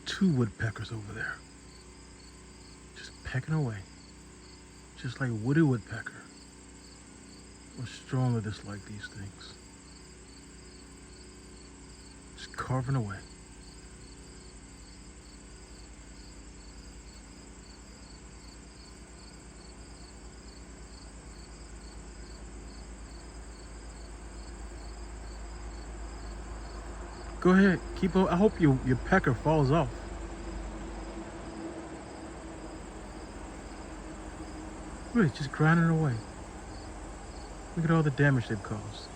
2 woodpeckers over there. Just pecking away. Just like Woody Woodpecker. I strongly dislike these things. Just carving away. Go ahead, keep on. I hope your pecker falls off. Really, just grinding away. Look at all the damage they've caused.